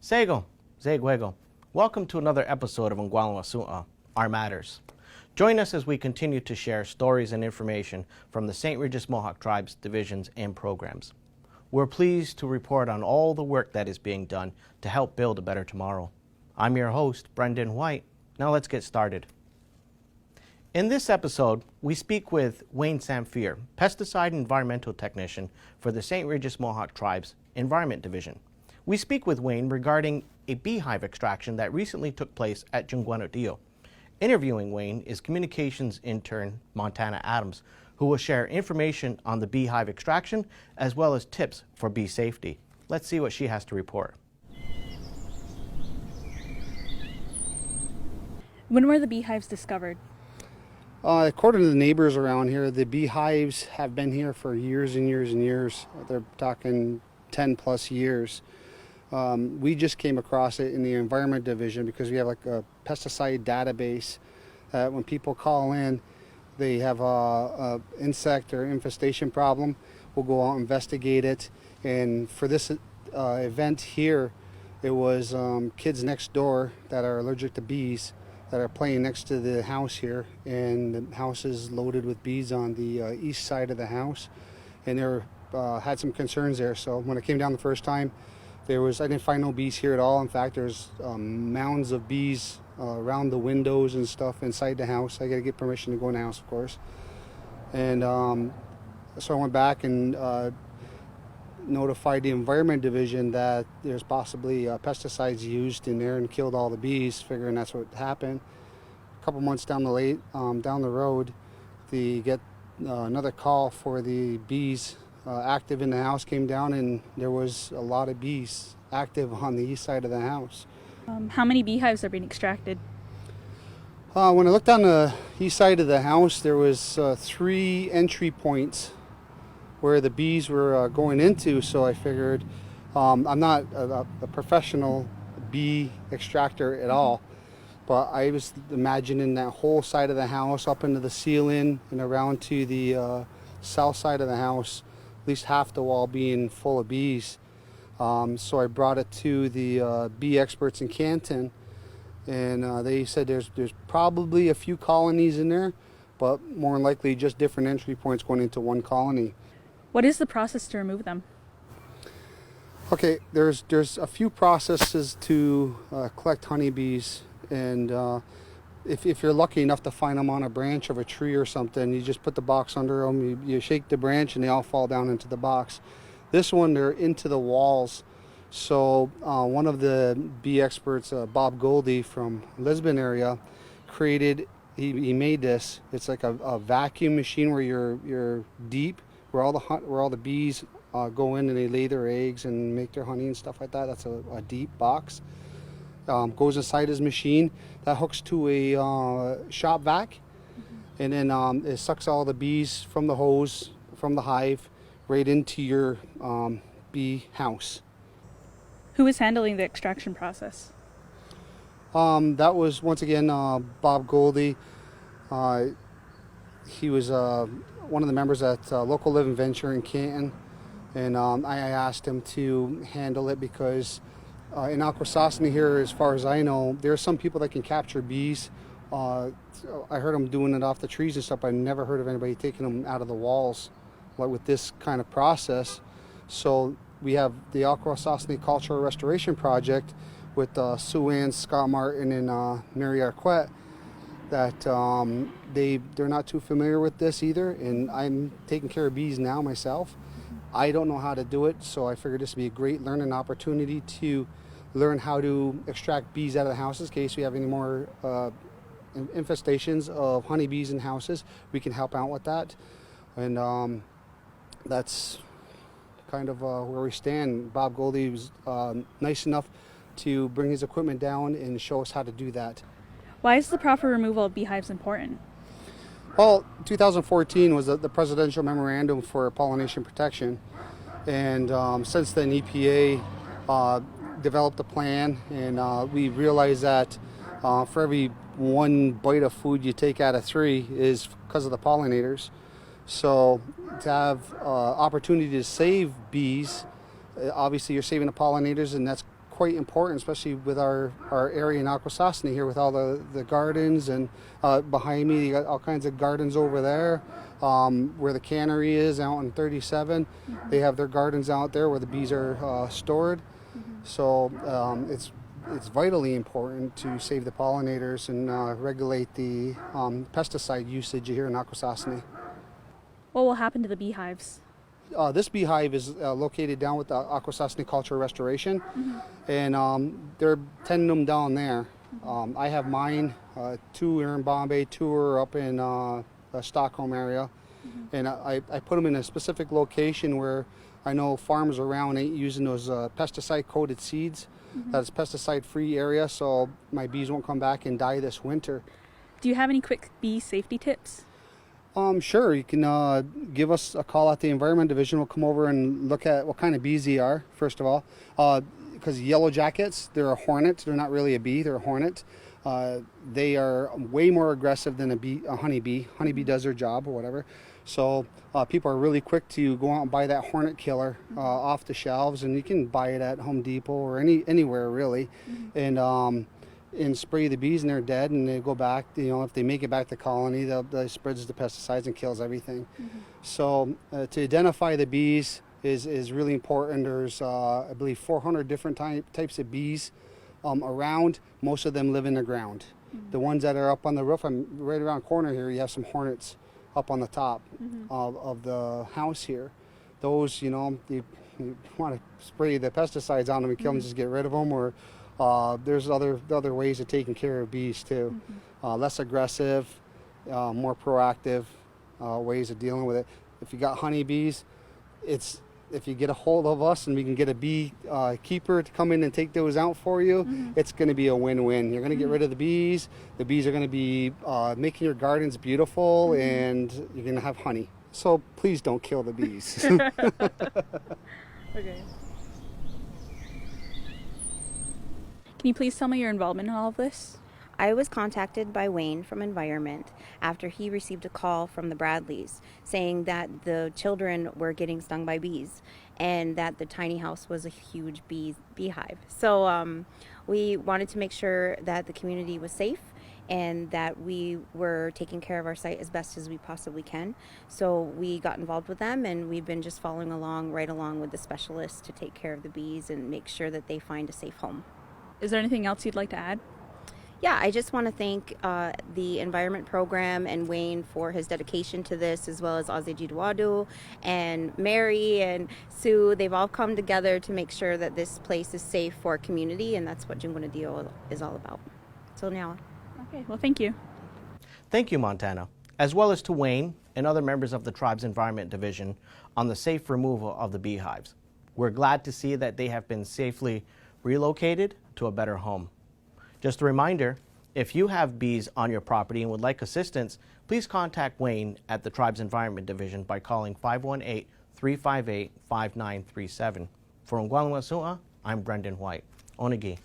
Sego, Zegwego. Welcome to another episode of Onkwariwa'shòn, Our Matters. Join us as we continue to share stories and information from the St. Regis Mohawk tribes, divisions, and programs. We're pleased to report on all the work that is being done to help build a better tomorrow. I'm your host, Brendan White. Now let's get started. In this episode, we speak with Wayne Samphier, Pesticide Environmental Technician for the St. Regis Mohawk Tribes Environment Division. We speak with Wayne regarding a beehive extraction that recently took place at Tsionkwanatiio. Interviewing Wayne is Communications Intern Montana Adams, who will share information on the beehive extraction as well as tips for bee safety. Let's see what she has to report. When were the beehives discovered? According to the neighbors around here, the beehives have been here for years and years and years. They're talking 10 plus years. We just came across it in the Environment Division because we have like a pesticide database that when people call in, they have a insect or infestation problem, we'll go out and investigate it. And for this event here, it was kids next door that are allergic to bees that are playing next to the house here, and the house is loaded with bees on the east side of the house, and they had some concerns there. So when I came down the first time, I didn't find no bees here at all. In fact, there's mounds of bees around the windows and stuff inside the house. I got to get permission to go in the house, of course. And so I went back and notified the Environment Division that there's possibly pesticides used in there and killed all the bees, figuring that's what happened. A couple months down the road, they get another call for the bees active in the house, came down, and there was a lot of bees active on the east side of the house. How many beehives are being extracted? When I looked on the east side of the house, there was 3 entry points where the bees were going into, so I figured I'm not a professional bee extractor at all, but I was imagining that whole side of the house up into the ceiling and around to the south side of the house, at least half the wall being full of bees. So I brought it to the bee experts in Canton, and they said there's probably a few colonies in there, but more than likely just different entry points going into one colony. What is the process to remove them? Okay, there's a few processes to collect honeybees, and if you're lucky enough to find them on a branch of a tree or something, you just put the box under them, you shake the branch, and they all fall down into the box. This one, they're into the walls. So one of the bee experts, Bob Goldie from Lisbon area, he made this. It's like a vacuum machine where you're deep, where all the bees go in and they lay their eggs and make their honey and stuff like that. That's a deep box. Goes inside his machine that hooks to a shop vac, and then it sucks all the bees from the hose from the hive right into your bee house. Who is handling the extraction process? That was once again Bob Goldie. He was one of the members at Local Living Venture in Canton, and I asked him to handle it because in Onkwariwa'shòn here, as far as I know, there are some people that can capture bees. I heard them doing it off the trees and stuff, but I never heard of anybody taking them out of the walls like with this kind of process. So we have the Onkwariwa'shòn Cultural Restoration Project with Sue Ann, Scott Martin, and Mary Arquette, that they're not too familiar with this either, and I'm taking care of bees now myself. I don't know how to do it, so I figured this would be a great learning opportunity to learn how to extract bees out of the houses in case we have any more infestations of honeybees in houses. We can help out with that, and that's kind of where we stand. Bob Goldie was nice enough to bring his equipment down and show us how to do that. Why is the proper removal of beehives important? Well, 2014 was the presidential memorandum for pollination protection, and since then EPA developed a plan, and we realized that for every one bite of food you take out of 3 is because of the pollinators. So to have opportunity to save bees, obviously you're saving the pollinators, and that's quite important, especially with our area in Akwesasne here with all the gardens, and behind me you got all kinds of gardens over there. Where the cannery is out in 37, they have their gardens out there where the bees are stored. So it's vitally important to save the pollinators and regulate the pesticide usage here in Akwesasne. What will happen to the beehives? This beehive is located down with the Akwesasne Cultural Restoration, and there are 10 of them down there. I have mine, 2 are in Bombay, 2 are up in the Stockholm area, and I put them in a specific location where I know farms around ain't using those pesticide-coated seeds. That's pesticide-free area, so my bees won't come back and die this winter. Do you have any quick bee safety tips? Sure, you can give us a call at the Environment Division. We'll come over and look at what kind of bees they are, first of all. Because yellow jackets, they're a hornet. They're not really a bee, they're a hornet. They are way more aggressive than a honeybee. Honeybee does their job or whatever. So people are really quick to go out and buy that hornet killer off the shelves, and you can buy it at Home Depot or anywhere really. And spray the bees and they're dead, and they go back. If they make it back to the colony, they spreads the pesticides and kills everything. So to identify the bees is really important. There's I believe 400 different types of bees around. Most of them live in the ground. The ones that are up on the roof, I'm right around the corner here, you have some hornets up on the top of the house here. Those, you want to spray the pesticides on them and kill them, just get rid of them, or there's other ways of taking care of bees too. Less aggressive, more proactive ways of dealing with it. If you got honeybees, if you get a hold of us and we can get a bee keeper to come in and take those out for you, it's going to be a win-win. You're going to get rid of the bees are going to be making your gardens beautiful, and you're going to have honey. So please don't kill the bees. Okay. Can you please tell me your involvement in all of this? I was contacted by Wayne from Environment after he received a call from the Bradleys saying that the children were getting stung by bees and that the tiny house was a huge beehive. So we wanted to make sure that the community was safe and that we were taking care of our site as best as we possibly can. So we got involved with them, and we've been just following along with the specialists to take care of the bees and make sure that they find a safe home. Is there anything else you'd like to add? Yeah, I just want to thank the Environment Program and Wayne for his dedication to this, as well as Ozejidwadu and Mary and Sue. They've all come together to make sure that this place is safe for our community, and that's what Tsionkwanatiio is all about. So now. Okay, well, thank you. Thank you, Montana, as well as to Wayne and other members of the tribe's Environment Division on the safe removal of the beehives. We're glad to see that they have been safely relocated to a better home. Just a reminder, if you have bees on your property and would like assistance, please contact Wayne at the tribe's Environment Division by calling 518-358-5937. For Onkwariwa'shòn, I'm Brendan White. Onigi.